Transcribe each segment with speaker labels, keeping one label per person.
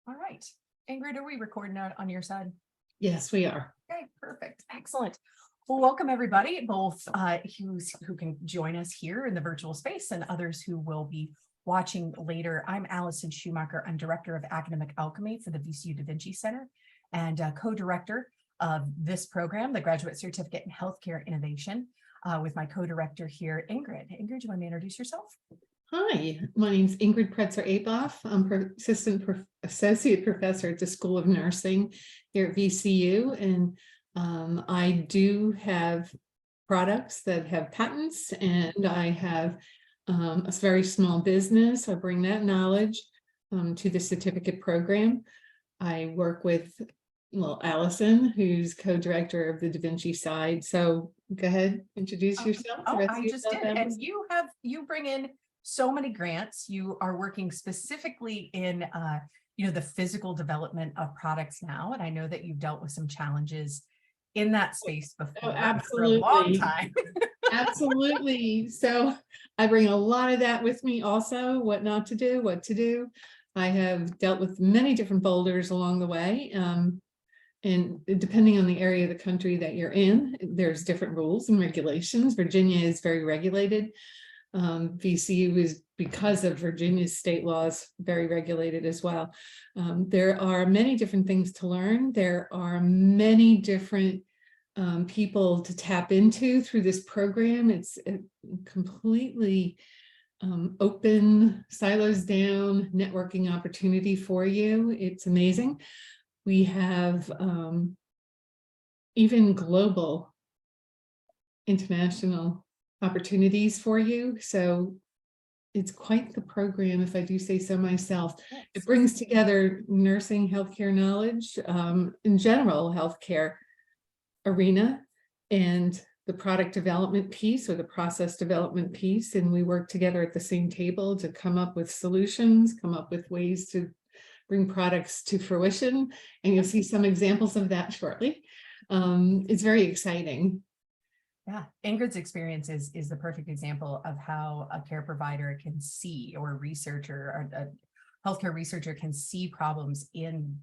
Speaker 1: All right. Ingrid, are we recording out on your side?
Speaker 2: Yes, we are.
Speaker 1: Okay, perfect. Excellent. Well, welcome everybody, both who can join us here in the virtual space and others who will be watching later. I'm Allison Schumacher. I'm Director of Academic Alchemy for the VCU Da Vinci Center and co-director of this program, the Graduate Certificate in Healthcare Innovation, with my co-director here, Ingrid. Ingrid, do you want to introduce yourself?
Speaker 2: Hi, my name is Ingrid Pretzer-Aboff. I'm Associate Professor at the School of Nursing here at VCU, and I do have products that have patents, and I have a very small business. I bring that knowledge to the certificate program. I work with, well, Allison, who's co-director of the Da Vinci side. So go ahead, introduce yourself.
Speaker 1: Oh, I just did, and you bring in so many grants. You are working specifically in the physical development of products now, and I know that you've dealt with some challenges in that space before for a long time.
Speaker 2: Absolutely. So I bring a lot of that with me also, what not to do, what to do. I have dealt with many different boulders along the way. And depending on the area of the country that you're in, there's different rules and regulations. Virginia is very regulated. VCU is, because of Virginia's state laws, very regulated as well. There are many different things to learn. There are many different people to tap into through this program. It's a completely open, silos down networking opportunity for you. It's amazing. We have even global, international opportunities for you. So it's quite the program, if I do say so myself. It brings together nursing, healthcare knowledge, in general healthcare arena, and the product development piece or the process development piece. And we work together at the same table to come up with solutions, come up with ways to bring products to fruition. And you'll see some examples of that shortly. It's very exciting.
Speaker 1: Yeah, Ingrid's experience is the perfect example of how a care provider can see, or a researcher or a healthcare researcher can see problems in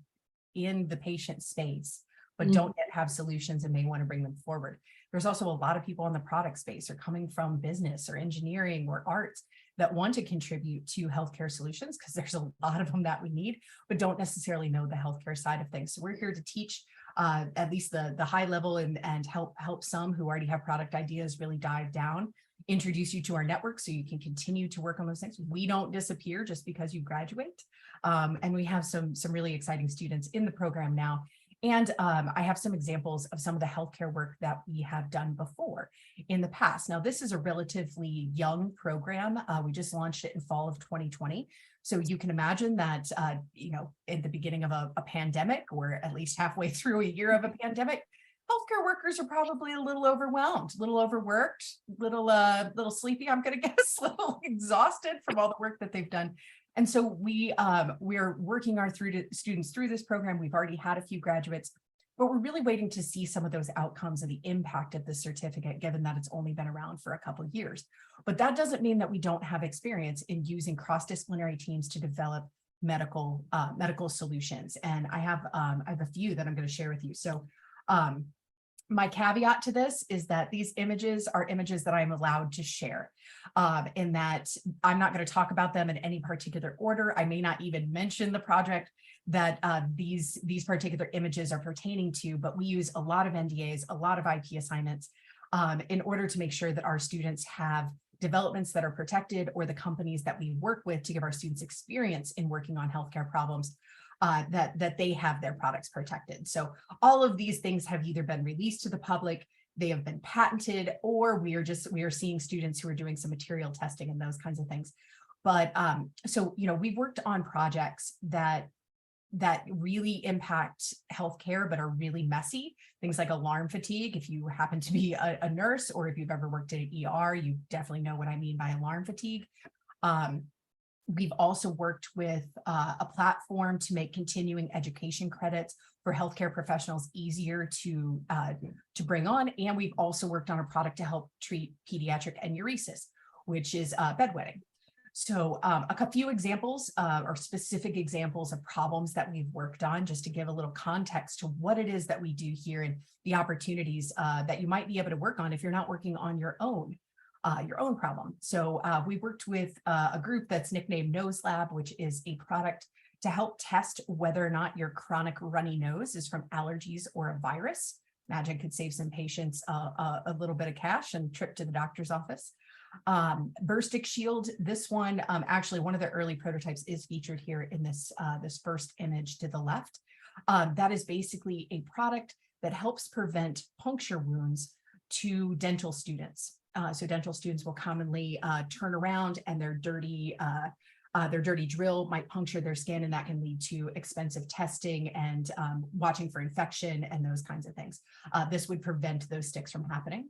Speaker 1: the patient space, but don't yet have solutions and may want to bring them forward. There's also a lot of people in the product space or coming from business or engineering or arts that want to contribute to healthcare solutions, because there's a lot of them that we need, but don't necessarily know the healthcare side of things. So we're here to teach at least the high level and help some who already have product ideas really dive down, introduce you to our network so you can continue to work on those things. We don't disappear just because you graduate. And we have some really exciting students in the program now. And I have some examples of some of the healthcare work that we have done before in the past. Now, this is a relatively young program. We just launched it in fall of 2020. So you can imagine that, in the beginning of a pandemic, or at least halfway through a year of a pandemic, healthcare workers are probably a little overwhelmed, a little overworked, little sleepy, I'm going to guess, a little exhausted from all the work that they've done. And so we're working our students through this program. We've already had a few graduates, but we're really waiting to see some of those outcomes and the impact of the certificate, given that it's only been around for a couple of years. But that doesn't mean that we don't have experience in using cross-disciplinary teams to develop medical solutions. And I have a few that I'm going to share with you. So my caveat to this is that these images are images that I'm allowed to share, in that I'm not going to talk about them in any particular order. I may not even mention the project that these particular images are pertaining to, but we use a lot of NDAs, a lot of IP assignments, in order to make sure that our students have developments that are protected, or the companies that we work with to give our students experience in working on healthcare problems, that they have their products protected. So all of these things have either been released to the public, they have been patented, or we are seeing students who are doing some material testing and those kinds of things. But so we've worked on projects that really impact healthcare, but are really messy. Things like alarm fatigue. If you happen to be a nurse, or if you've ever worked at an ER, you definitely know what I mean by alarm fatigue. We've also worked with a platform to make continuing education credits for healthcare professionals easier to bring on. And we've also worked on a product to help treat pediatric enuresis, which is bedwetting. So a few examples or specific examples of problems that we've worked on, just to give a little context to what it is that we do here and the opportunities that you might be able to work on if you're not working on your own problem. So we worked with a group that's nicknamed Nose Lab, which is a product to help test whether or not your chronic runny nose is from allergies or a virus. Imagine could save some patients a little bit of cash and trip to the doctor's office. Burstick Shield, this one, actually one of the early prototypes is featured here in this, this first image to the left. That is basically a product that helps prevent puncture wounds to dental students. So dental students will commonly turn around and their dirty drill might puncture their skin, and that can lead to expensive testing and watching for infection and those kinds of things. This would prevent those sticks from happening.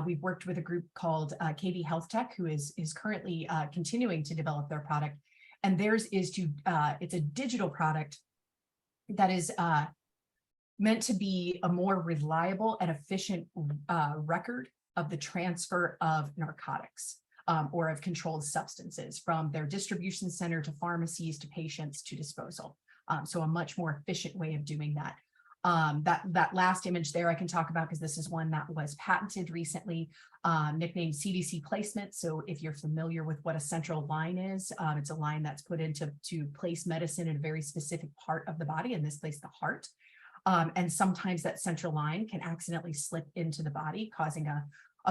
Speaker 1: We've worked with a group called KV Health Tech, who is currently continuing to develop their product. And theirs is it's a digital product that is meant to be a more reliable and efficient record of the transfer of narcotics or of controlled substances from their distribution center to pharmacies to patients to disposal. So a much more efficient way of doing that. That last image there I can talk about because this is one that was patented recently, nicknamed CDC placement. So if you're familiar with what a central line is, it's a line that's put in to place medicine in a very specific part of the body, in this case, the heart. And sometimes that central line can accidentally slip into the body, causing a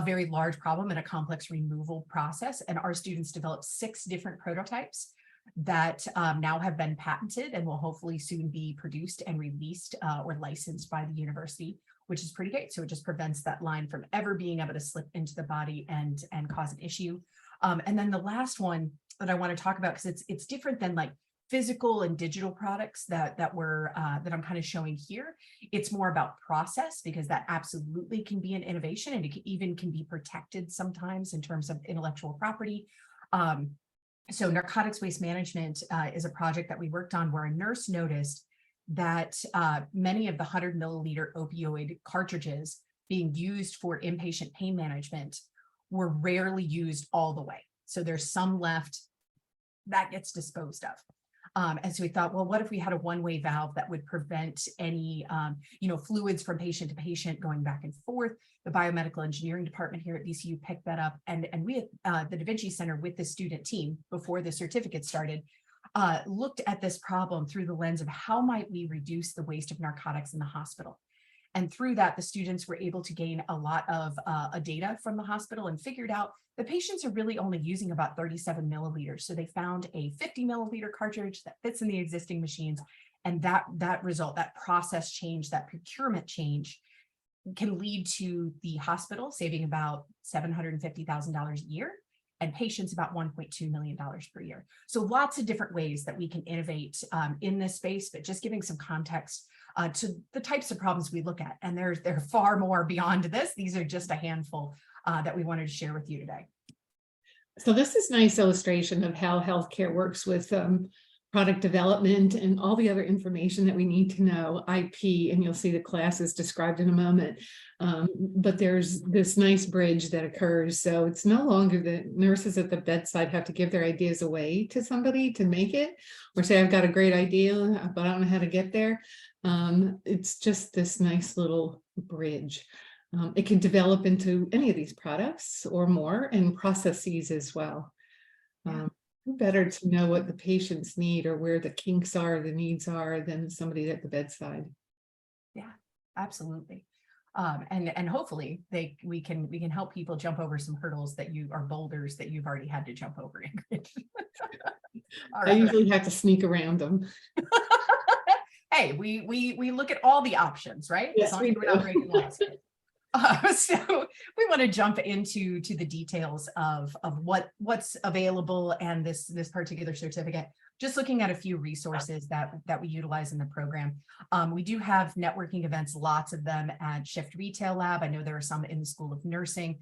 Speaker 1: very large problem and a complex removal process. And our students developed 6 different prototypes that now have been patented and will hopefully soon be produced and released or licensed by the university, which is pretty great. So it just prevents that line from ever being able to slip into the body and cause an issue. And then the last one that I want to talk about, because it's different than like physical and digital products that I'm kind of showing here. It's more about process, because that absolutely can be an innovation, and it even can be protected sometimes in terms of intellectual property. So narcotics waste management is a project that we worked on where a nurse noticed that many of the 100 milliliter opioid cartridges being used for inpatient pain management were rarely used all the way. So there's some left that gets disposed of. And so we thought, well, what if we had a one-way valve that would prevent any, fluids from patient to patient going back and forth? The biomedical engineering department here at VCU picked that up, and we at the Da Vinci Center with the student team before the certificate started, looked at this problem through the lens of how might we reduce the waste of narcotics in the hospital. And through that, the students were able to gain a lot of data from the hospital and figured out the patients are really only using about 37 milliliters. So they found a 50 milliliter cartridge that fits in the existing machines. And that result, that process change, that procurement change can lead to the hospital saving about $750,000 a year and patients about $1.2 million per year. So lots of different ways that we can innovate in this space, but just giving some context to the types of problems we look at. And there are far more beyond this. These are just a handful that we wanted to share with you today.
Speaker 2: So this is a nice illustration of how healthcare works with product development and all the other information that we need to know, IP, and you'll see the classes described in a moment. But there's this nice bridge that occurs. So it's no longer the nurses at the bedside have to give their ideas away to somebody to make it, or say, I've got a great idea, but I don't know how to get there. It's just this nice little bridge. It can develop into any of these products or more, and processes as well. Better to know what the patients need or where the kinks are, the needs are, than somebody at the bedside.
Speaker 1: Yeah, absolutely. And hopefully we can help people jump over some hurdles that are boulders that you've already had to jump over.
Speaker 2: I usually have to sneak around them.
Speaker 1: Hey, we look at all the options, right?
Speaker 2: Yes, we do.
Speaker 1: So we want to jump into the details of what's available and this particular certificate. Just looking at a few resources that we utilize in the program. We do have networking events, lots of them at Shift Retail Lab. I know there are some in the School of Nursing.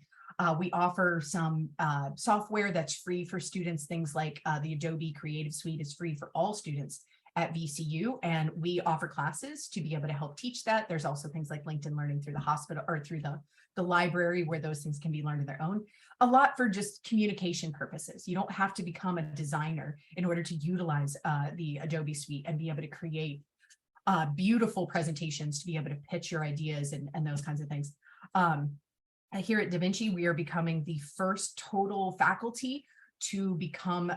Speaker 1: We offer some software that's free for students. Things like the Adobe Creative Suite is free for all students at VCU, and we offer classes to be able to help teach that. There's also things like LinkedIn Learning through the hospital or through the library where those things can be learned on their own. A lot for just communication purposes. You don't have to become a designer in order to utilize the Adobe Suite and be able to create beautiful presentations, to be able to pitch your ideas and those kinds of things. Here at Da Vinci, we are becoming the first total faculty to become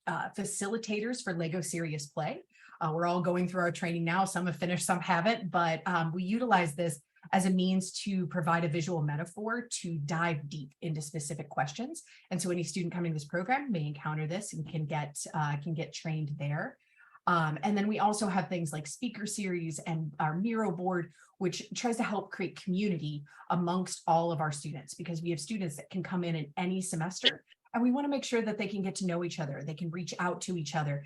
Speaker 1: facilitators for LEGO Serious Play. We're all going through our training now. Some have finished, some haven't, but we utilize this as a means to provide a visual metaphor to dive deep into specific questions. And so any student coming to this program may encounter this and can get trained there. And then we also have things like speaker series and our Miro board, which tries to help create community amongst all of our students, because we have students that can come in any semester, and we want to make sure that they can get to know each other. They can reach out to each other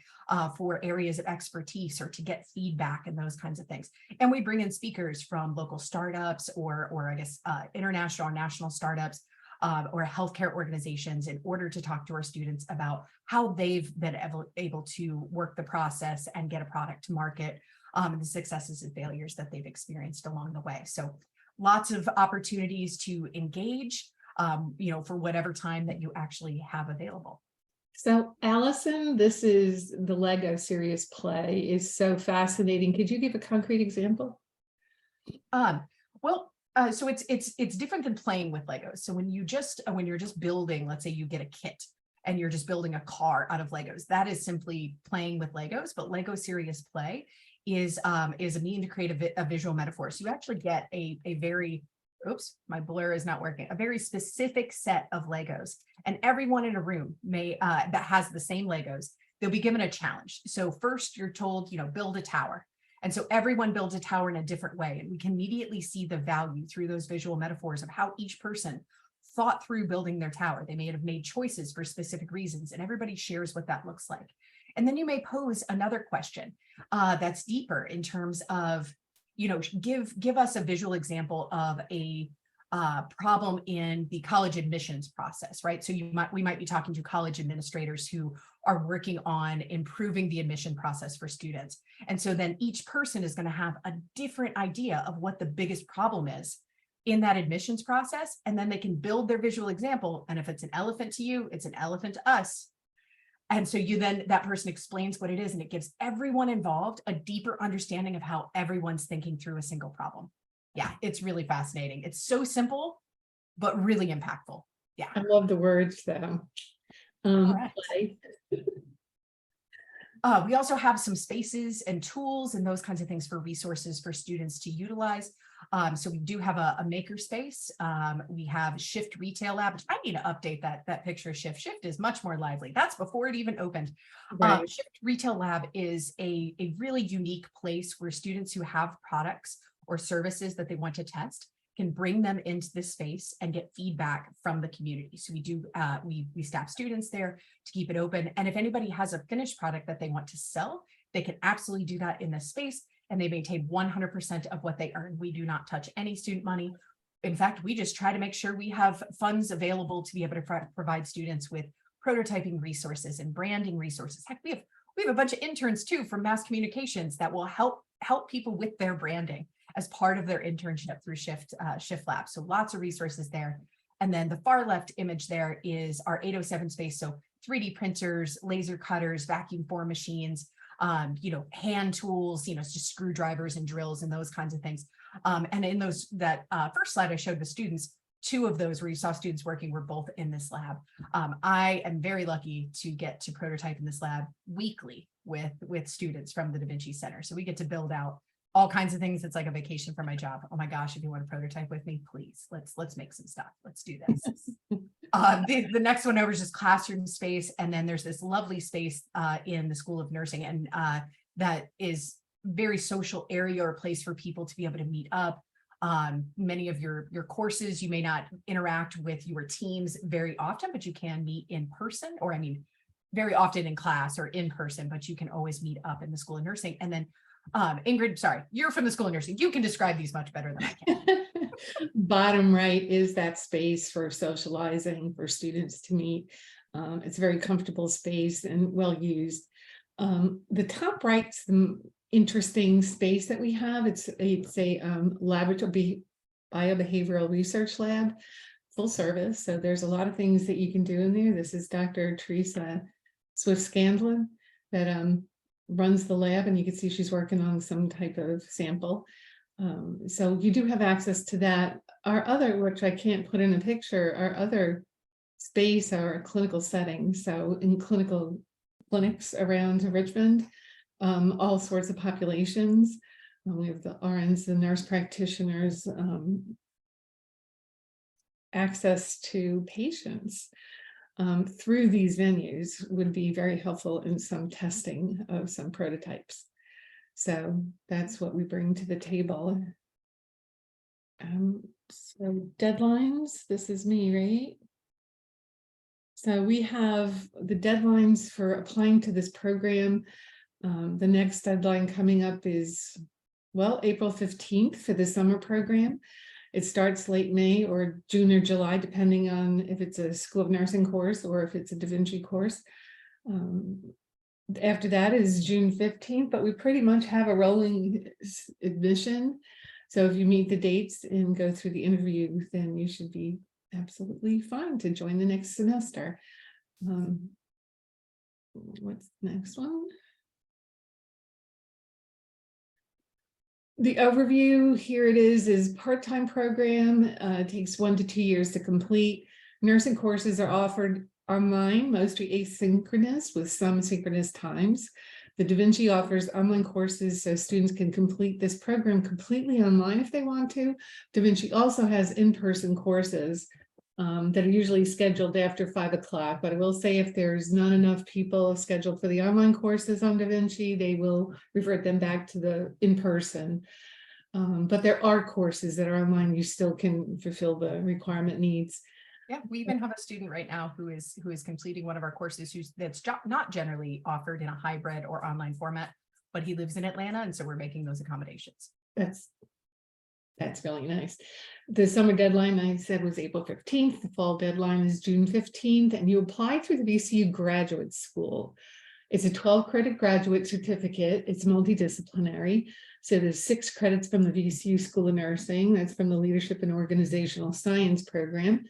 Speaker 1: for areas of expertise or to get feedback and those kinds of things. And we bring in speakers from local startups or I guess international or national startups or healthcare organizations in order to talk to our students about how they've been able to work the process and get a product to market, and the successes and failures that they've experienced along the way. So lots of opportunities to engage, for whatever time that you actually have available.
Speaker 2: So Allison, this is the LEGO Serious Play is so fascinating. Could you give a concrete example?
Speaker 1: So it's different than playing with Legos. So when you're just building, let's say you get a kit and you're just building a car out of Legos, that is simply playing with Legos. But LEGO Serious Play is a mean to create a visual metaphor. So you actually get a very, oops, my blur is not working, a very specific set of Legos, and everyone in a room that has the same Legos, they'll be given a challenge. So first you're told, build a tower. And so everyone builds a tower in a different way. And we can immediately see the value through those visual metaphors of how each person thought through building their tower. They may have made choices for specific reasons, and everybody shares what that looks like. And then you may pose another question that's deeper in terms of, give us a visual example of a problem in the college admissions process, right? So we might be talking to college administrators who are working on improving the admission process for students. And so then each person is going to have a different idea of what the biggest problem is in that admissions process. And then they can build their visual example. And if it's an elephant to you, it's an elephant to us. And so that person explains what it is, and it gives everyone involved a deeper understanding of how everyone's thinking through a single problem. Yeah, it's really fascinating. It's so simple, but really impactful. Yeah.
Speaker 2: I love the words though.
Speaker 1: Right. We also have some spaces and tools and those kinds of things for resources for students to utilize. So we do have a maker space. We have Shift Retail Lab, which I need to update that picture of Shift. Shift is much more lively. That's before it even opened.
Speaker 2: Right.
Speaker 1: Shift Retail Lab is a really unique place where students who have products or services that they want to test can bring them into this space and get feedback from the community. So we staff students there to keep it open. And if anybody has a finished product that they want to sell, they can absolutely do that in this space, and they maintain 100% of what they earn. We do not touch any student money. In fact, we just try to make sure we have funds available to be able to provide students with prototyping resources and branding resources. Heck, we have a bunch of interns too from mass communications that will help people with their branding as part of their internship through Shift Lab. So lots of resources there. And then the far left image there is our 807 space. So 3D printers, laser cutters, vacuum form machines, hand tools, just screwdrivers and drills and those kinds of things. And in that first slide I showed the students, 2 of those where you saw students working were both in this lab. I am very lucky to get to prototype in this lab weekly with students from the Da Vinci Center. So we get to build out all kinds of things. It's like a vacation for my job. Oh my gosh, if you want to prototype with me, please, let's make some stuff. Let's do this. The next one over is just classroom space. And then there's this lovely space in the School of Nursing, and that is very social area or place for people to be able to meet up. Many of your courses, you may not interact with your teams very often, but you can meet in person, or very often in class or in person, but you can always meet up in the School of Nursing. And then Ingrid, sorry, you're from the School of Nursing. You can describe these much better than I can.
Speaker 2: Bottom right is that space for socializing, for students to meet. It's a very comfortable space and well used. The top right's the interesting space that we have. It's a laboratory biobehavioral research lab, full service. So there's a lot of things that you can do in there. This is Dr. Teresa Swift-Scanlon that runs the lab, and you can see she's working on some type of sample. So you do have access to that. Our other, which I can't put in a picture, our other space are clinical settings. So in clinics around Richmond, all sorts of populations. We have the RNs, the nurse practitioners, access to patients through these venues would be very helpful in some testing of some prototypes. So that's what we bring to the table. So deadlines, this is me, right? So we have the deadlines for applying to this program. The next deadline coming up is, well, April 15th for the summer program. It starts late May or June or July, depending on if it's a School of Nursing course or if it's a Da Vinci course. After that is June 15th, but we pretty much have a rolling admission. So if you meet the dates and go through the interview, then you should be absolutely fine to join the next semester. What's the next one? The overview, here it is part-time program. It takes 1 to 2 years to complete. Nursing courses are offered online, mostly asynchronous with some synchronous times. The Da Vinci offers online courses so students can complete this program completely online if they want to. Da Vinci also has in-person courses that are usually scheduled after 5 o'clock, but I will say if there's not enough people scheduled for the online courses on Da Vinci, they will revert them back to the in-person. But there are courses that are online, you still can fulfill the requirement needs.
Speaker 1: Yeah, we even have a student right now who is completing one of our courses that's not generally offered in a hybrid or online format, but he lives in Atlanta, and so we're making those accommodations. That's
Speaker 2: really nice. The summer deadline, I said, was April 15th. The fall deadline is June 15th, and you apply through the VCU Graduate School. It's a 12-credit graduate certificate. It's multidisciplinary. So there's 6 credits from the VCU School of Nursing. That's from the Leadership and Organizational Science program,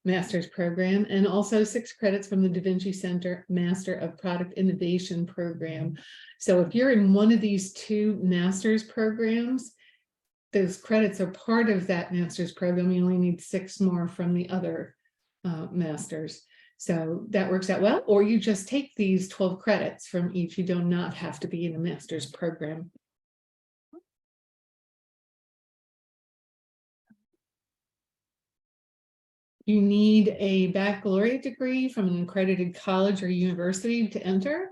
Speaker 2: master's program, and also 6 credits from the Da Vinci Center Master of Product Innovation program. So if you're in one of these 2 master's programs, those credits are part of that master's program. You only need 6 more from the other masters. So that works out well, or you just take these 12 credits from each. You do not have to be in a master's program. You need a baccalaureate degree from an accredited college or university to enter.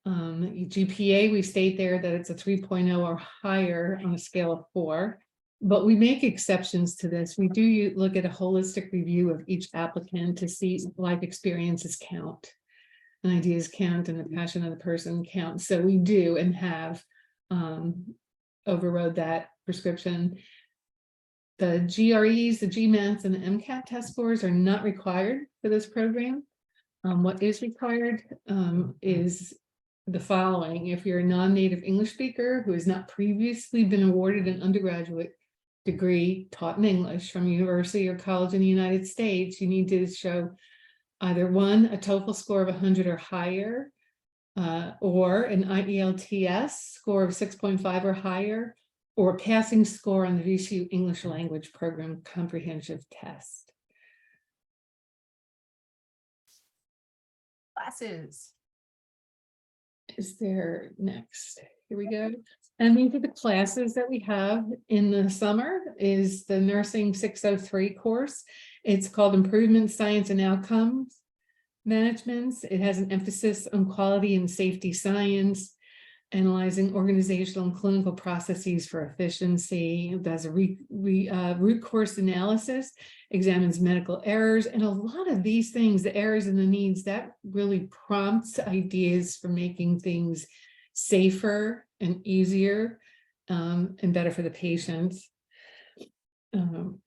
Speaker 2: GPA, we state there that it's a 3.0 or higher on a scale of 4, but we make exceptions to this. We do look at a holistic review of each applicant to see life experiences count, and ideas count, and the passion of the person counts. So we do and have overrode that prescription. The GREs, the GMATs, and the MCAT test scores are not required for this program. What is required is the following. If you're a non-native English speaker who has not previously been awarded an undergraduate degree taught in English from a university or college in the United States, you need to show either 1, a TOEFL score of 100 or higher, or an IELTS score of 6.5 or higher, or a passing score on the VCU English Language Program Comprehensive Test.
Speaker 1: Classes.
Speaker 2: Is there next? Here we go. And these are the classes that we have in the summer. Is the Nursing 603 course. It's called Improvement Science and Outcomes Management. It has an emphasis on quality and safety science, analyzing organizational and clinical processes for efficiency. It does a root cause analysis, examines medical errors, and a lot of these things, the errors and the needs, that really prompts ideas for making things safer and easier and better for the patients.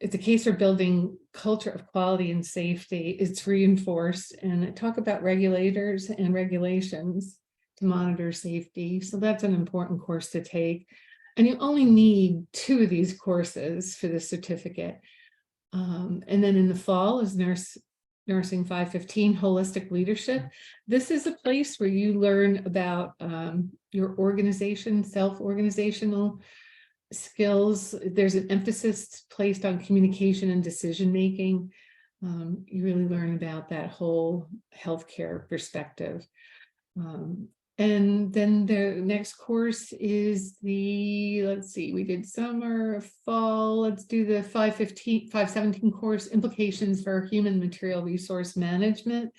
Speaker 2: It's a case for building culture of quality and safety. It's reinforced, and I talk about regulators and regulations. to monitor safety. So that's an important course to take. And you only need 2 of these courses for the certificate. And then in the fall is Nursing 515 Holistic Leadership. This is a place where you learn about your organization, self-organizational skills. There's an emphasis placed on communication and decision making. You really learn about that whole healthcare perspective. And then the next course is let's see, we did summer, fall, let's do the 517 course, Implications for Human Material Resource Management.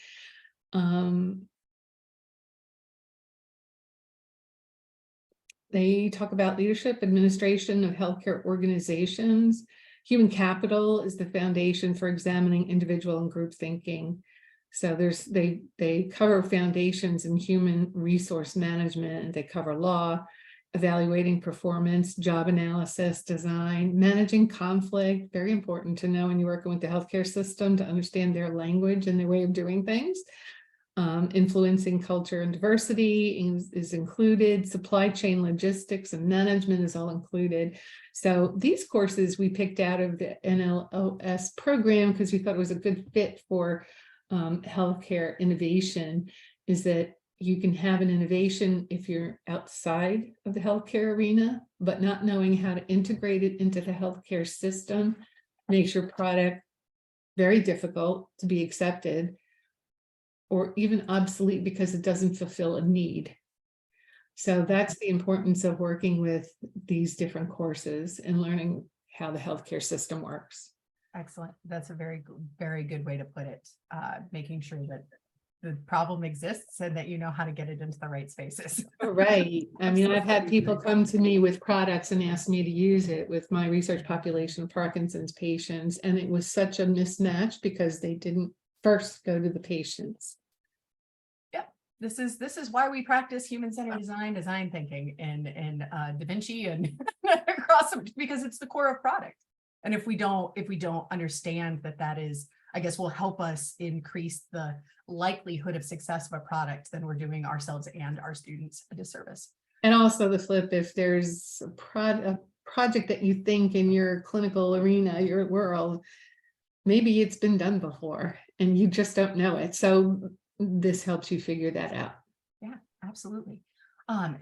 Speaker 2: They talk about leadership, administration of healthcare organizations. Human capital is the foundation for examining individual and group thinking. So they cover foundations in human resource management, and they cover law, evaluating performance, job analysis, design, managing conflict. Very important to know when you're working with the healthcare system to understand their language and their way of doing things. Influencing culture and diversity is included. Supply chain logistics and management is all included. So these courses we picked out of the NLOS program because we thought it was a good fit for healthcare innovation, is that you can have an innovation if you're outside of the healthcare arena, but not knowing how to integrate it into the healthcare system makes your product very difficult to be accepted or even obsolete because it doesn't fulfill a need. So that's the importance of working with these different courses and learning how the healthcare system works.
Speaker 1: Excellent. That's a very good way to put it. Making sure that the problem exists and that you know how to get it into the right spaces.
Speaker 2: Right. I mean, I've had people come to me with products and ask me to use it with my research population of Parkinson's patients. And it was such a mismatch because they didn't first go to the patients.
Speaker 1: Yeah, this is why we practice human-centered design thinking in Da Vinci and across, because it's the core of product. And if we don't understand that is, I guess, will help us increase the likelihood of success of a product, then we're doing ourselves and our students a disservice.
Speaker 2: And also the flip, if there's a project that you think in your clinical arena, your world, maybe it's been done before and you just don't know it. So this helps you figure that out.
Speaker 1: Yeah, absolutely.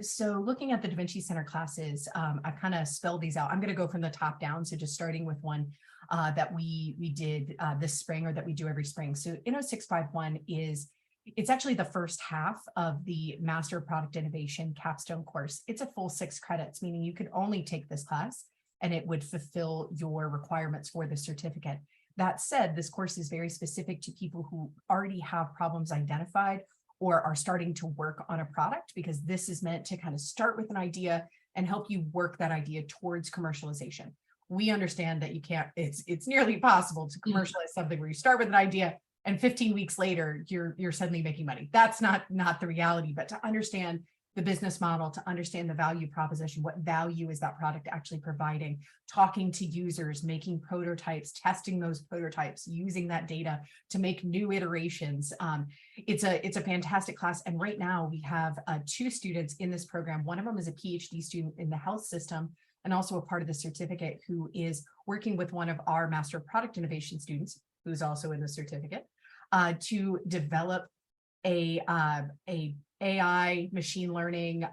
Speaker 1: So looking at the Da Vinci Center classes, I kind of spelled these out. I'm going to go from the top down. So just starting with one that we did this spring, or that we do every spring. So Inno 651 it's actually the first half of the Master of Product Innovation capstone course. It's a full 6 credits, meaning you could only take this class and it would fulfill your requirements for the certificate. That said, this course is very specific to people who already have problems identified or are starting to work on a product, because this is meant to kind of start with an idea and help you work that idea towards commercialization. We understand that you can't, it's nearly impossible to commercialize something where you start with an idea and 15 weeks later you're suddenly making money. That's not the reality. But to understand the business model, to understand the value proposition, what value is that product actually providing, talking to users, making prototypes, testing those prototypes, using that data to make new iterations. It's a fantastic class. And right now we have 2 students in this program. One of them is a PhD student in the health system and also a part of the certificate, who is working with one of our Master of Product Innovation students, who's also in the certificate, to develop a AI machine learning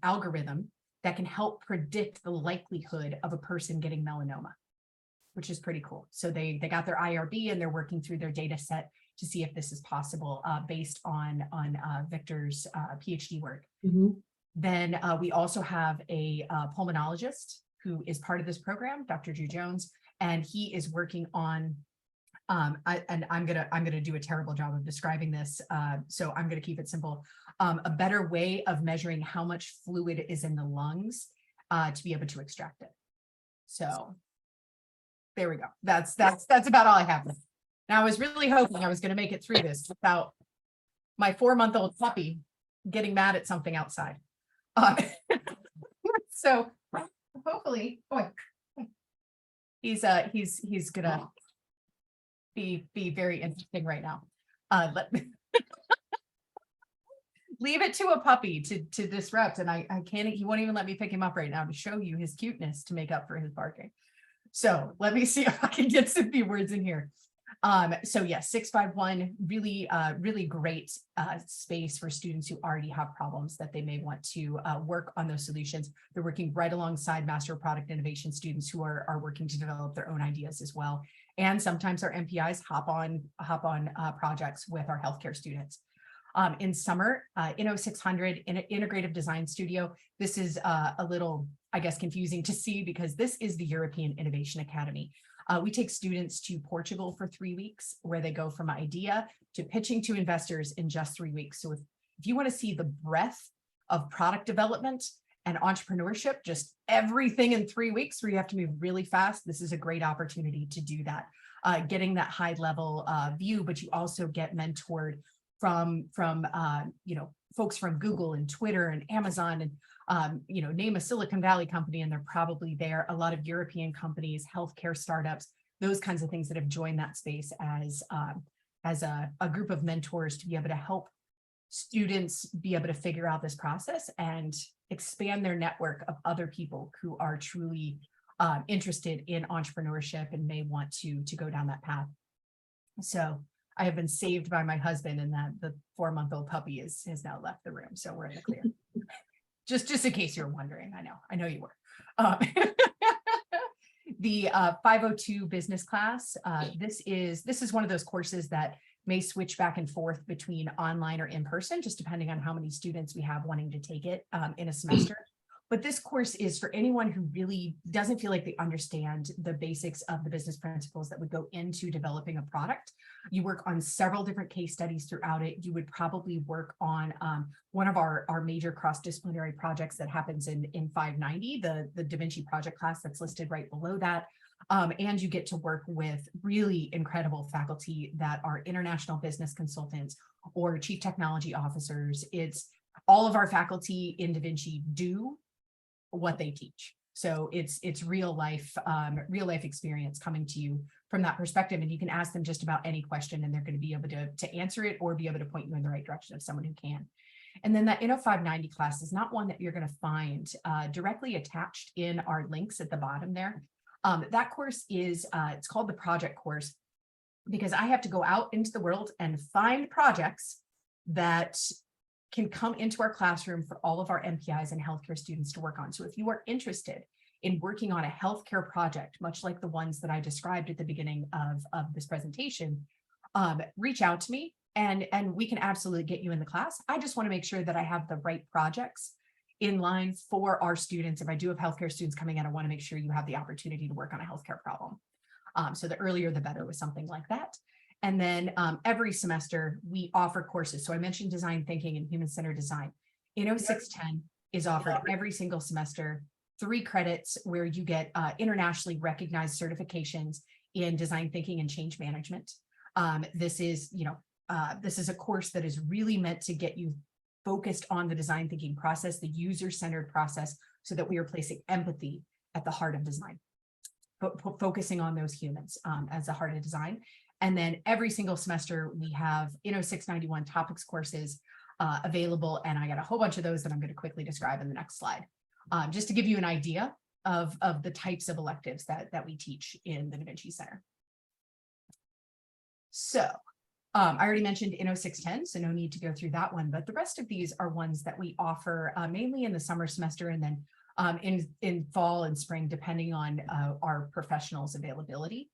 Speaker 1: algorithm that can help predict the likelihood of a person getting melanoma, which is pretty cool. So they got their IRB and they're working through their data set to see if this is possible based on Victor's PhD work.
Speaker 2: Mm-hmm.
Speaker 1: Then we also have a pulmonologist who is part of this program, Dr. Drew Jones, and he is working on I'm gonna do a terrible job of describing this, so I'm gonna keep it simple. A better way of measuring how much fluid is in the lungs to be able to extract it. So there we go. That's about all I have. Now I was really hoping I was going to make it through this without my 4-month-old puppy getting mad at something outside. So hopefully, he's gonna be very interesting right now. leave it to a puppy to disrupt. And I can't, he won't even let me pick him up right now to show you his cuteness to make up for his barking. So let me see if I can get some few words in here. So yes, 651, really, really great space for students who already have problems that they may want to work on those solutions. They're working right alongside Master of Product Innovation students who are working to develop their own ideas as well. And sometimes our MPIs hop on projects with our healthcare students. In summer, Inno 600 in an integrative design studio. This is a little, I guess, confusing to see because this is the European Innovation Academy. We take students to Portugal for 3 weeks, where they go from idea to pitching to investors in just 3 weeks. So if you want to see the breadth of product development and entrepreneurship, just everything in 3 weeks where you have to move really fast, this is a great opportunity to do that. Getting that high level view, but you also get mentored from you know, folks from Google and Twitter and Amazon and you know, name a Silicon Valley company and they're probably there. A lot of European companies, healthcare startups, those kinds of things that have joined that space as a group of mentors to be able to help students be able to figure out this process and expand their network of other people who are truly interested in entrepreneurship and may want to go down that path. So I have been saved by my husband, and that the 4-month-old puppy has now left the room. So we're in the clear. just in case you're wondering. I know you were. The 502 business class. This is one of those courses that may switch back and forth between online or in person, just depending on how many students we have wanting to take it in a semester. But this course is for anyone who really doesn't feel like they understand the basics of the business principles that would go into developing a product. You work on several different case studies throughout it. You would probably work on one of our major cross-disciplinary projects that happens in 590, the Da Vinci project class that's listed right below that. And you get to work with really incredible faculty that are international business consultants or chief technology officers. It's all of our faculty in Da Vinci do what they teach. So it's real life experience coming to you from that perspective. And you can ask them just about any question and they're going to be able to answer it or be able to point you in the right direction of someone who can. And then that Inno 590 class is not one that you're going to find directly attached in our links at the bottom there. That course is, it's called the project course because I have to go out into the world and find projects that can come into our classroom for all of our MPIs and healthcare students to work on. So if you are interested in working on a healthcare project, much like the ones that I described at the beginning of this presentation, reach out to me and we can absolutely get you in the class. I just want to make sure that I have the right projects in line for our students. If I do have healthcare students coming in, I want to make sure you have the opportunity to work on a healthcare problem. So the earlier, the better with something like that. And then every semester we offer courses. So I mentioned design thinking and human-centered design. Inno 610 is offered every single semester, 3 credits where you get internationally recognized certifications in design thinking and change management. This is a course that is really meant to get you focused on the design thinking process, the user-centered process, so that we are placing empathy at the heart of design, focusing on those humans as the heart of design. And then every single semester we have Inno 691 topics courses available. And I got a whole bunch of those that I'm going to quickly describe in the next slide, just to give you an idea of the types of electives that we teach in the Da Vinci Center. So I already mentioned Inno 610, so no need to go through that one, but the rest of these are ones that we offer mainly in the summer semester and then in fall and spring, depending on our professionals' availability.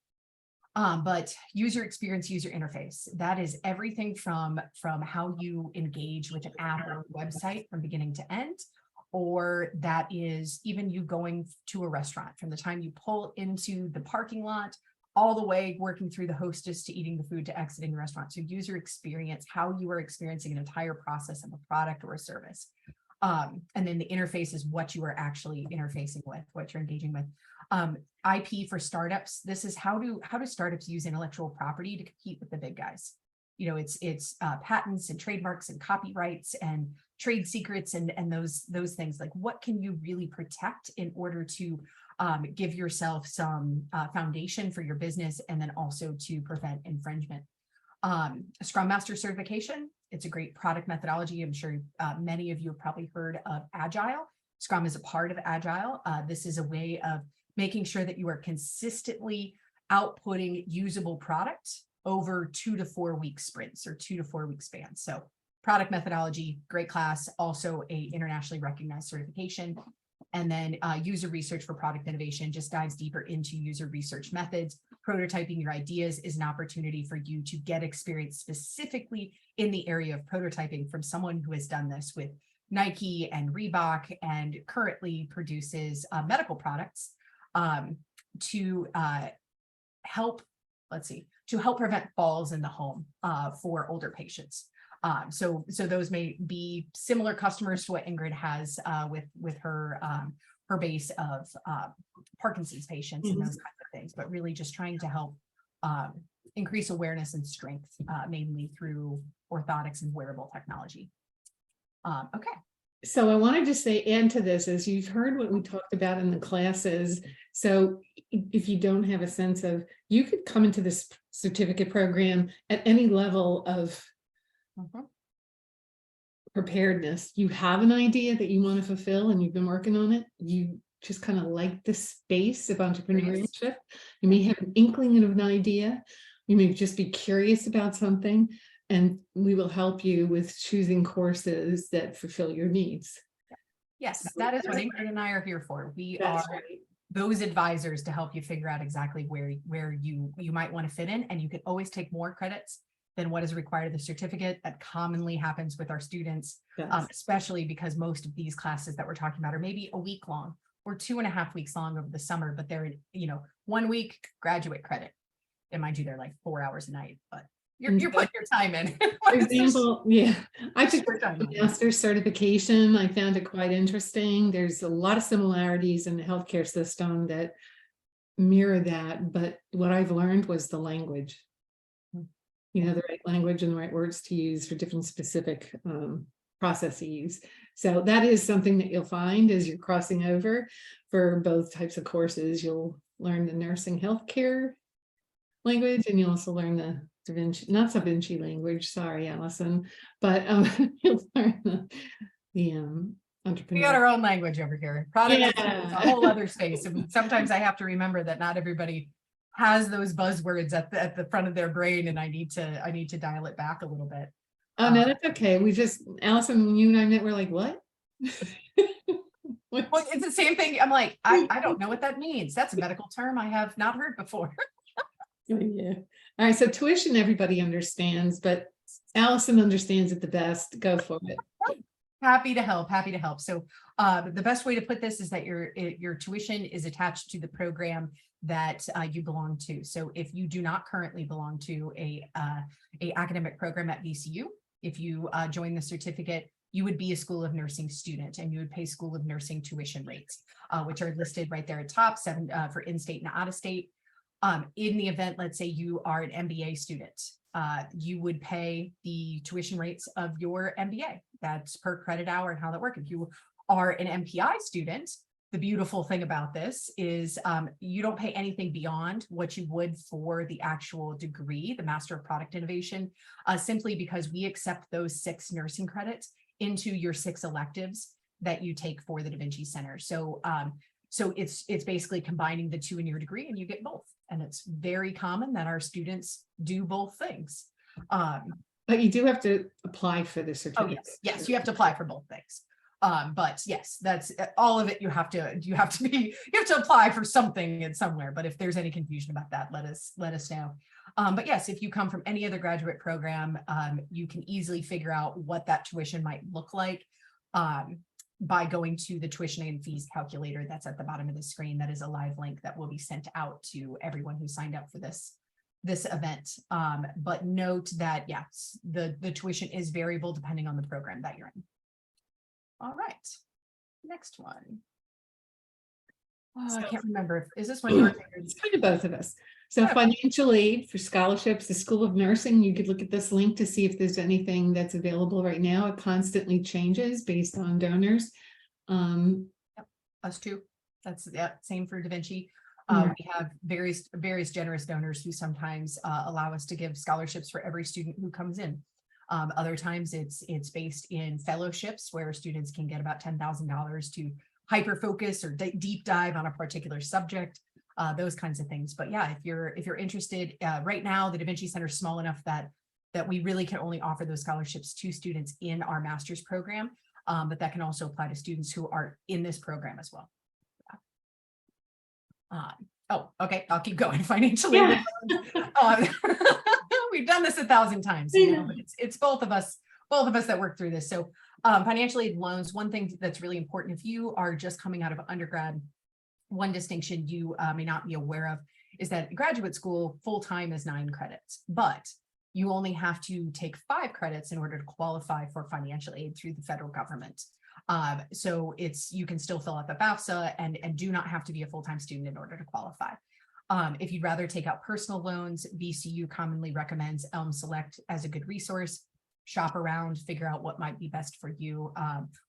Speaker 1: But user experience, user interface, that is everything from how you engage with an app or website from beginning to end, or that is even you going to a restaurant from the time you pull into the parking lot all the way working through the hostess to eating the food to exiting the restaurant. So user experience, how you are experiencing an entire process of a product or a service. And then the interface is what you are actually interfacing with, what you're engaging with. IP for startups. This is how do startups use intellectual property to compete with the big guys? You know, it's patents and trademarks and copyrights and trade secrets and those things. Like, what can you really protect in order to give yourself some foundation for your business and then also to prevent infringement? Scrum Master certification. It's a great product methodology. I'm sure many of you have probably heard of Agile. Scrum is a part of Agile. This is a way of making sure that you are consistently outputting usable product over 2 to 4 week sprints or 2 to 4 week spans. So product methodology, great class, also a internationally recognized certification. And then user research for product innovation just dives deeper into user research methods. Prototyping your ideas is an opportunity for you to get experience specifically in the area of prototyping from someone who has done this with Nike and Reebok and currently produces medical products to help, to help prevent falls in the home for older patients. So those may be similar customers to what Ingrid has with her her base of Parkinson's patients and those kinds of things, but really just trying to help increase awareness and strength, mainly through orthotics and wearable technology. Okay.
Speaker 2: So I wanted to say, add to this, as you've heard what we talked about in the classes. So if you don't have a sense of, you could come into this certificate program at any level of preparedness. You have an idea that you want to fulfill and you've been working on it. You just kind of like the space of entrepreneurship. You may have an inkling of an idea. You may just be curious about something, and we will help you with choosing courses that fulfill your needs.
Speaker 1: Yes, that is what Ingrid and I are here for. We are
Speaker 2: Right.
Speaker 1: those advisors to help you figure out exactly where you might want to fit in, and you can always take more credits than what is required of the certificate. That commonly happens with our students,
Speaker 2: Yes.
Speaker 1: especially because most of these classes that we're talking about are maybe a week long or 2.5 weeks long over the summer, but they're, 1 week graduate credit. And mind you, they're like 4 hours a night, but you're putting your time in.
Speaker 2: For example, yeah, I took
Speaker 1: Your time
Speaker 2: the
Speaker 1: in.
Speaker 2: master's certification. I found it quite interesting. There's a lot of similarities in the healthcare system that mirror that, but what I've learned was the language. The right language and the right words to use for different specific processes. So that is something that you'll find as you're crossing over for both types of courses. You'll learn the nursing healthcare language, and you'll also learn the Da Vinci, not Da Vinci language, sorry, Allison, but you'll learn the
Speaker 1: We
Speaker 2: entrepreneur.
Speaker 1: got our own language over here. Product is
Speaker 2: Yeah.
Speaker 1: a whole other space. And sometimes I have to remember that not everybody has those buzzwords at the front of their brain, and I need to dial it back a little bit.
Speaker 2: Oh, no, that's okay. We just, Allison, when you and I met, we're like, what?
Speaker 1: Well, it's the same thing. I'm like, I don't know what that means. That's a medical term I have not heard before.
Speaker 2: Yeah. All right. So tuition, everybody understands, but Allison understands it the best. Go for it.
Speaker 1: Happy to help, happy to help. So the best way to put this is that your tuition is attached to the program that you belong to. So if you do not currently belong to a academic program at VCU, if you join the certificate, you would be a School of Nursing student, and you would pay School of Nursing tuition rates, which are listed right there at top, 7 for in-state and out-of-state. In the event, let's say you are an MBA student, you would pay the tuition rates of your MBA. That's per credit hour and how that works. If you are an MPI student, the beautiful thing about this is you don't pay anything beyond what you would for the actual degree, the Master of Product Innovation, simply because we accept those 6 nursing credits into your 6 electives that you take for the Da Vinci Center. So it's basically combining the 2 in your degree, and you get both. And it's very common that our students do both things.
Speaker 2: But you do have to apply for the
Speaker 1: Oh,
Speaker 2: certificate.
Speaker 1: yes, you have to apply for both things. But yes, that's all of it. You have to apply for something in somewhere. But if there's any confusion about that, let us know. But yes, if you come from any other graduate program, you can easily figure out what that tuition might look like by going to the tuition and fees calculator that's at the bottom of the screen. That is a live link that will be sent out to everyone who signed up for this event. But note that yes, the tuition is variable depending on the program that you're in. All right, next one. Oh, I can't remember. Is this one yours?
Speaker 2: It's kind of both of us. So
Speaker 1: Okay.
Speaker 2: financial aid for scholarships, the School of Nursing, you could look at this link to see if there's anything that's available right now. It constantly changes based on donors.
Speaker 1: Us too. That's same for Da Vinci.
Speaker 2: Yeah.
Speaker 1: We have various generous donors who sometimes allow us to give scholarships for every student who comes in. Other times it's based in fellowships where students can get about $10,000 to hyper focus or deep dive on a particular subject, those kinds of things. But yeah, if you're interested, right now the Da Vinci Center is small enough that we really can only offer those scholarships to students in our master's program, but that can also apply to students who are in this program as well. Oh, okay, I'll keep going. Financially,
Speaker 2: Yeah.
Speaker 1: we've done this 1,000 times, but it's both of us that work through this. So financial aid loans, one thing that's really important if you are just coming out of undergrad, one distinction you may not be aware of is that graduate school full-time is 9 credits, but you only have to take 5 credits in order to qualify for financial aid through the federal government. So you can still fill out the FAFSA and do not have to be a full-time student in order to qualify. If you'd rather take out personal loans, VCU commonly recommends Elm Select as a good resource. Shop around, figure out what might be best for you,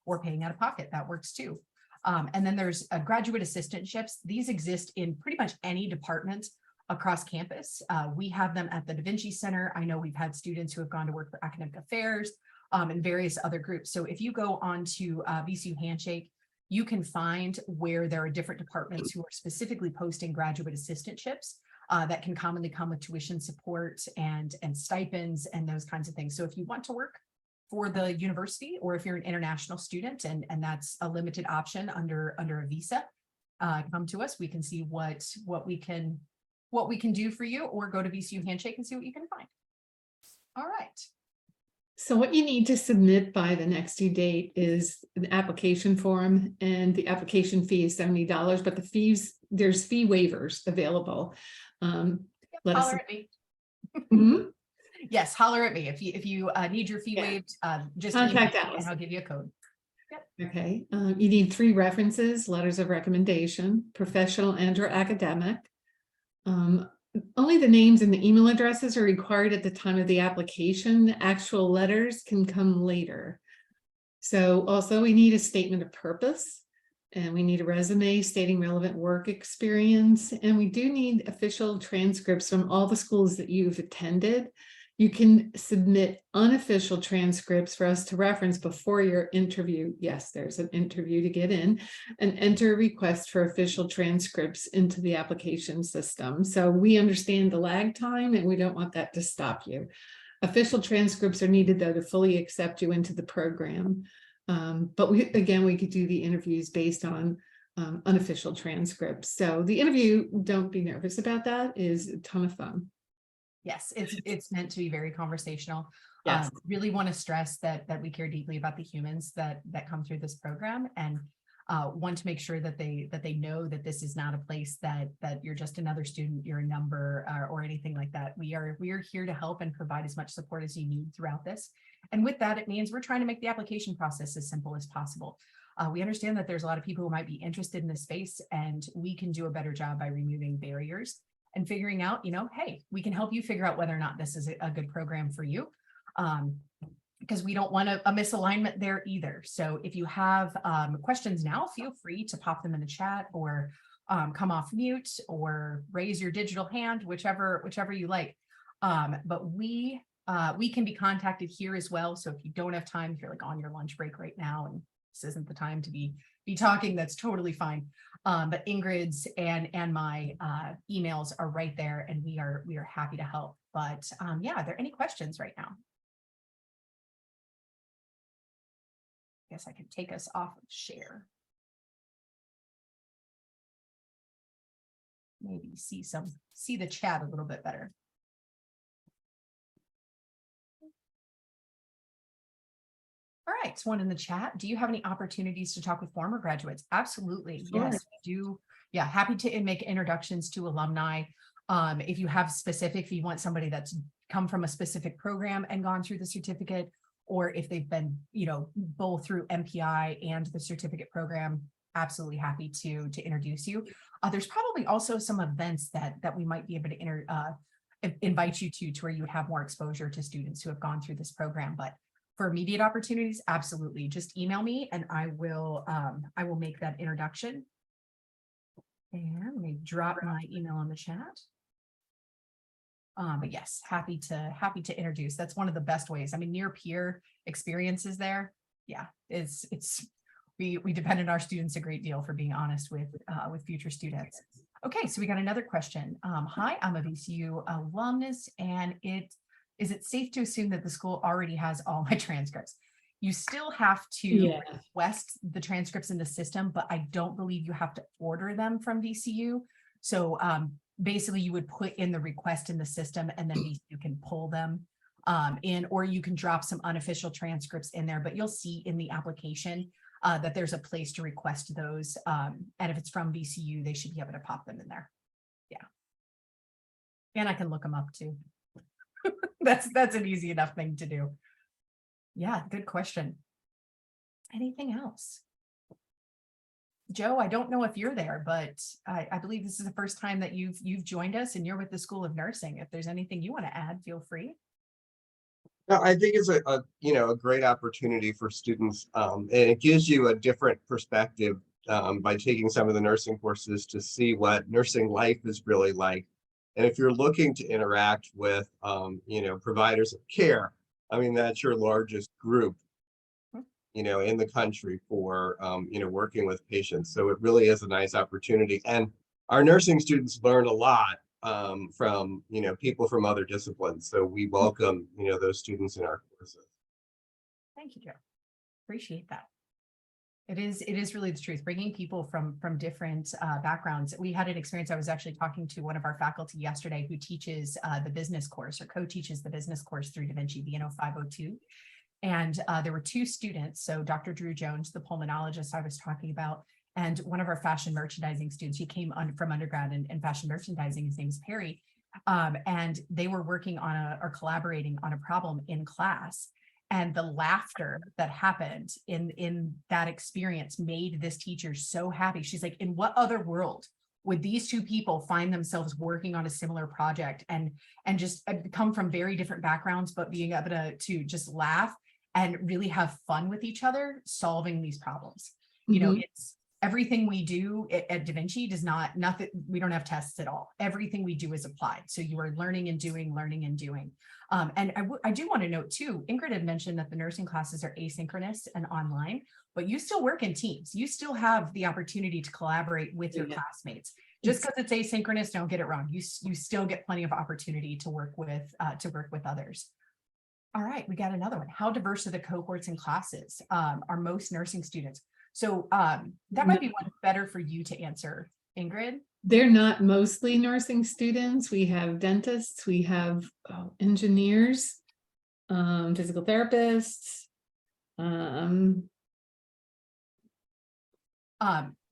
Speaker 1: or paying out of pocket, that works too. And then there's graduate assistantships. These exist in pretty much any department across campus. We have them at the Da Vinci Center. I know we've had students who have gone to work for academic affairs and various other groups. So if you go on to VCU Handshake, you can find where there are different departments who are specifically posting graduate assistantships that can commonly come with tuition support and stipends and those kinds of things. So if you want to work for the university, or if you're an international student and that's a limited option under a visa, come to us. We can see what we can do for you, or go to VCU Handshake and see what you can find. All right.
Speaker 2: So what you need to submit by the next due date is an application form, and the application fee is $70, but there's fee waivers available. Let us.
Speaker 1: Holler at me.
Speaker 2: Mhm.
Speaker 1: Yes, holler at me if you need your fee waived. Just
Speaker 2: Contact
Speaker 1: email me
Speaker 2: Alice.
Speaker 1: and I'll give you a code.
Speaker 2: Okay, you need 3 references, letters of recommendation, professional and/or academic. Only the names and the email addresses are required at the time of the application. The actual letters can come later. So also we need a statement of purpose, and we need a resume stating relevant work experience, and we do need official transcripts from all the schools that you've attended. You can submit unofficial transcripts for us to reference before your interview. Yes, there's an interview to get in, and enter a request for official transcripts into the application system. So we understand the lag time, and we don't want that to stop you. Official transcripts are needed, though, to fully accept you into the program. But we could do the interviews based on unofficial transcripts. So the interview, don't be nervous about that, is a ton of fun.
Speaker 1: Yes, it's meant to be very conversational.
Speaker 2: Yes.
Speaker 1: Really want to stress that we care deeply about the humans that come through this program, and want to make sure that they know that this is not a place that you're just another student, you're a number, or anything like that. We are here to help and provide as much support as you need throughout this. And with that, it means we're trying to make the application process as simple as possible. We understand that there's a lot of people who might be interested in this space, and we can do a better job by removing barriers and figuring out, hey, we can help you figure out whether or not this is a good program for you. Because we don't want a misalignment there either. So if you have questions now, feel free to pop them in the chat, or come off mute, or raise your digital hand, whichever you like. But we can be contacted here as well. So if you don't have time, if you're like on your lunch break right now and this isn't the time to be talking, that's totally fine. But Ingrid's and my emails are right there, and we are happy to help. But yeah, are there any questions right now? I guess I can take us off of share. Maybe see the chat a little bit better. All right, one in the chat. Do you have any opportunities to talk with former graduates? Absolutely.
Speaker 2: Sure.
Speaker 1: Yes, we do. Yeah, happy to make introductions to alumni. If you want somebody that's come from a specific program and gone through the certificate, or if they've been, both through MPI and the certificate program, absolutely happy to introduce you. There's probably also some events that we might be able to invite you to where you would have more exposure to students who have gone through this program. But for immediate opportunities, absolutely. Just email me and I will make that introduction. And let me drop my email on the chat. But yes, happy to introduce. That's one of the best ways. I mean, near peer experiences there. Yeah, we depend on our students a great deal, for being honest with future students. Okay, so we got another question. Hi, I'm a VCU alumnus, and is it safe to assume that the school already has all my transcripts? You still have to
Speaker 2: Yeah.
Speaker 1: request the transcripts in the system, but I don't believe you have to order them from VCU. So basically you would put in the request in the system, and then VCU can pull them in, or you can drop some unofficial transcripts in there, but you'll see in the application that there's a place to request those. And if it's from VCU, they should be able to pop them in there. Yeah. And I can look them up too. That's an easy enough thing to do. Yeah, good question. Anything else? Joe, I don't know if you're there, but I believe this is the first time that you've joined us, and you're with the School of Nursing. If there's anything you want to add, feel free.
Speaker 3: No, I think it's a great opportunity for students, and it gives you a different perspective by taking some of the nursing courses to see what nursing life is really like. And if you're looking to interact with providers of care, I mean, that's your largest group, in the country for working with patients. So it really is a nice opportunity. And our nursing students learn a lot from people from other disciplines. So we welcome those students in our courses.
Speaker 1: Thank you, Joe. Appreciate that. It is really the truth. Bringing people from different backgrounds. We had an experience. I was actually talking to one of our faculty yesterday who teaches the business course, or co-teaches the business course through Da Vinci BNO 502. And there were two students. So Dr. Drew Jones, the pulmonologist I was talking about, and one of our fashion merchandising students. He came from undergrad in fashion merchandising. His name is Perry. And they were working on or collaborating on a problem in class. And the laughter that happened in that experience made this teacher so happy. She's like, in what other world would these two people find themselves working on a similar project and just come from very different backgrounds, but being able to just laugh and really have fun with each other, solving these problems. It's everything we do at Da Vinci does nothing. We don't have tests at all. Everything we do is applied. So you are learning and doing. And I do want to note too, Ingrid had mentioned that the nursing classes are asynchronous and online, but you still work in teams. You still have the opportunity to collaborate with your classmates. Just because it's asynchronous, don't get it wrong. You still get plenty of opportunity to work with others. All right, we got another one. How diverse are the cohorts and classes? Are most nursing students? So that might be one better for you to answer, Ingrid.
Speaker 2: They're not mostly nursing students. We have dentists, we have engineers, physical therapists.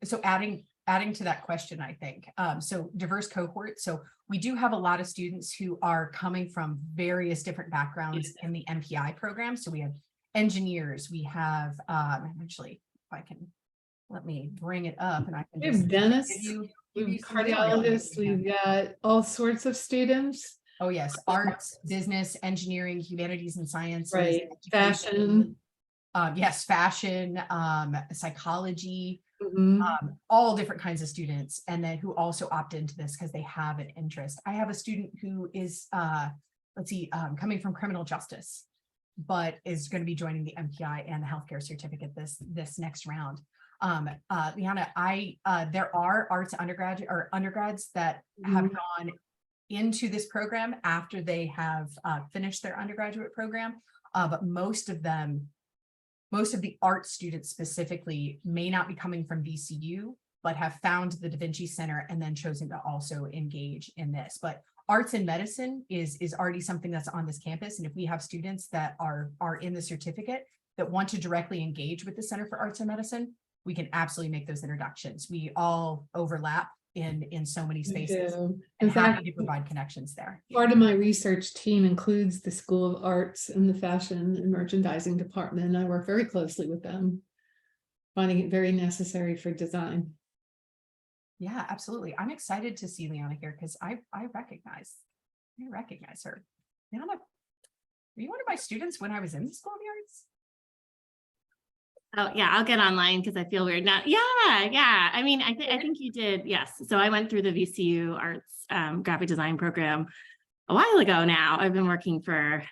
Speaker 1: So adding to that question, I think, so diverse cohort. So we do have a lot of students who are coming from various different backgrounds in the MPI program. So we have engineers, we have, actually, if I can, let me bring it up and I can
Speaker 2: We have dentists,
Speaker 1: give you some
Speaker 2: cardiologists, we've got all sorts of students.
Speaker 1: Oh yes, arts, business, engineering, humanities and sciences.
Speaker 2: Right, fashion.
Speaker 1: Yes, fashion, psychology,
Speaker 2: Mhm.
Speaker 1: all different kinds of students, and then who also opt into this because they have an interest. I have a student who is, coming from criminal justice, but is going to be joining the MPI and the healthcare certificate this next round. Liana, there are arts undergrads that have gone into this program after they have finished their undergraduate program, but most of the art students specifically may not be coming from VCU, but have found the Da Vinci Center and then chosen to also engage in this. But arts and medicine is already something that's on this campus. And if we have students that are in the certificate that want to directly engage with the Center for Arts and Medicine, we can absolutely make those introductions. We all overlap in so many spaces.
Speaker 2: In fact,
Speaker 1: happy to provide connections there.
Speaker 2: part of my research team includes the School of Arts and the Fashion and Merchandising Department. I work very closely with them, finding it very necessary for design.
Speaker 1: Yeah, absolutely. I'm excited to see Liana here because I recognize her. Liana, were you one of my students when I was in the School of the Arts?
Speaker 4: Oh yeah, I'll get online because I feel weird now. Yeah. I mean, I think you did. Yes. So I went through the VCU Arts graphic design program a while ago now. I've been working for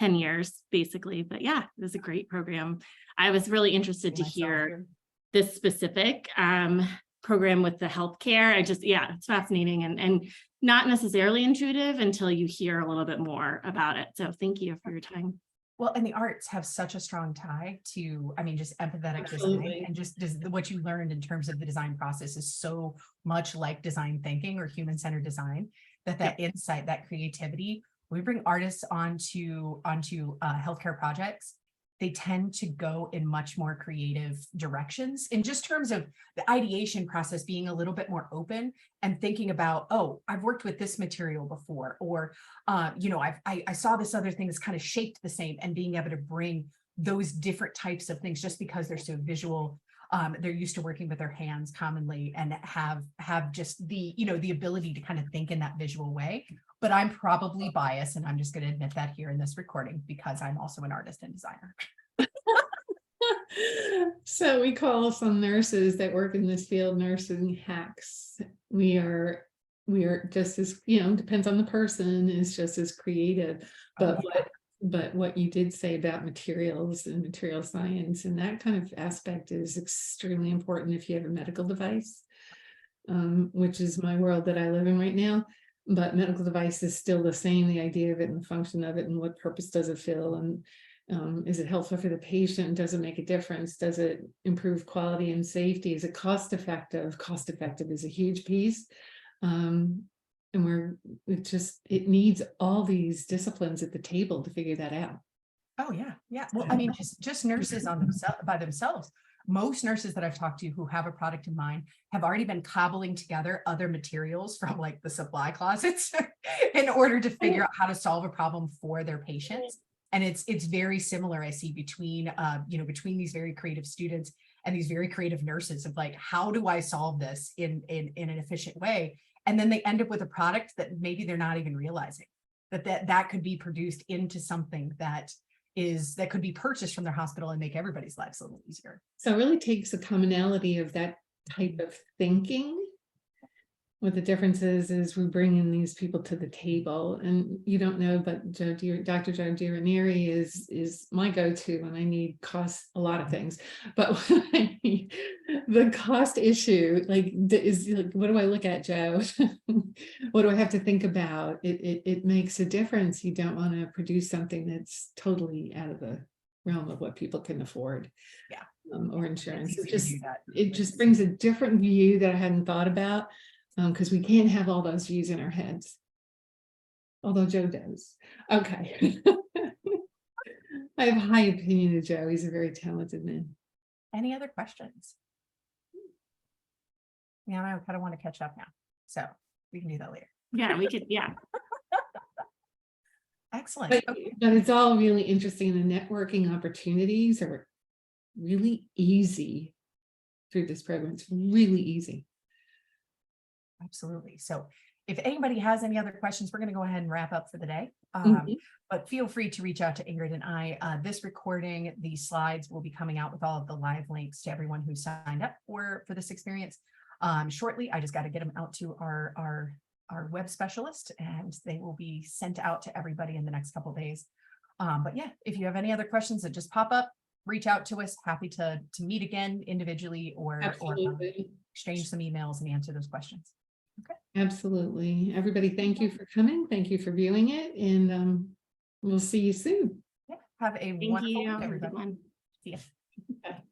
Speaker 4: 10 years basically, but yeah, it was a great program. I was really interested to
Speaker 1: Myself
Speaker 4: hear
Speaker 1: here.
Speaker 4: this specific program with the healthcare. It's fascinating and not necessarily intuitive until you hear a little bit more about it. So thank you for your time.
Speaker 1: Well, and the arts have such a strong tie to, I mean, just empathetic
Speaker 2: Absolutely.
Speaker 1: design, and just what you learned in terms of the design process is so much like design thinking or human-centered design, that insight, that creativity, we bring artists onto healthcare projects. They tend to go in much more creative directions in just terms of the ideation process being a little bit more open and thinking about, oh, I've worked with this material before, or you know, I saw this other thing that's kind of shaped the same, and being able to bring those different types of things just because they're so visual. They're used to working with their hands commonly and have just the, you know, the ability to kind of think in that visual way. But I'm probably biased, and I'm just going to admit that here in this recording because I'm also an artist and designer.
Speaker 2: So we call some nurses that work in this field nursing hacks. We are just as, you know, depends on the person, is just as creative. But what you did say about materials and material science and that kind of aspect is extremely important if you have a medical device, which is my world that I live in right now. But medical device is still the same, the idea of it and the function of it and what purpose does it fill, and is it helpful for the patient? Does it make a difference? Does it improve quality and safety? Is it cost effective? Cost effective is a huge piece. And it needs all these disciplines at the table to figure that out.
Speaker 1: Oh yeah, yeah. Well, I mean, just nurses on themselves by themselves. Most nurses that I've talked to who have a product in mind have already been cobbling together other materials from like the supply closets in order to figure out how to solve a problem for their patients. And it's very similar, I see, between you know, between these very creative students and these very creative nurses of like, how do I solve this in an efficient way? And then they end up with a product that maybe they're not even realizing that could be produced into something that could be purchased from their hospital and make everybody's lives a little easier.
Speaker 2: So it really takes a commonality of that type of thinking. What the difference is we bring in these people to the table, and you don't know, but Dr. Joe DiRanieri is my go-to when I need a lot of things. But when I need the cost issue, is like, what do I look at, Joe? What do I have to think about? It makes a difference. You don't want to produce something that's totally out of the realm of what people can afford.
Speaker 1: Yeah.
Speaker 2: Or insurance.
Speaker 1: It's easy to do that.
Speaker 2: It just brings a different view that I hadn't thought about. Because we can't have all those views in our heads. Although Joe does. Okay. I have a high opinion of Joe. He's a very talented man.
Speaker 1: Any other questions? Yeah, I kind of want to catch up now, so we can do that later.
Speaker 4: Yeah, we could, yeah.
Speaker 1: Excellent.
Speaker 2: But,
Speaker 1: Okay.
Speaker 2: but it's all really interesting. The networking opportunities are really easy through this program. It's really easy.
Speaker 1: Absolutely. So if anybody has any other questions, we're going to go ahead and wrap up for the day. But feel free to reach out to Ingrid and I. This recording, the slides will be coming out with all of the live links to everyone who signed up for this experience shortly. I just got to get them out to our web specialist, and they will be sent out to everybody in the next couple of days. But yeah, if you have any other questions that just pop up, reach out to us. Happy to meet again individually or exchange some emails and answer those questions. Okay.
Speaker 2: Absolutely. Everybody, thank you for coming. Thank you for viewing it. And we'll see you soon.
Speaker 1: Yeah. Have a
Speaker 4: Thank
Speaker 1: wonderful
Speaker 4: you.
Speaker 1: week,
Speaker 4: Have a good
Speaker 1: everybody.
Speaker 4: one.
Speaker 1: See ya.
Speaker 2: Bye.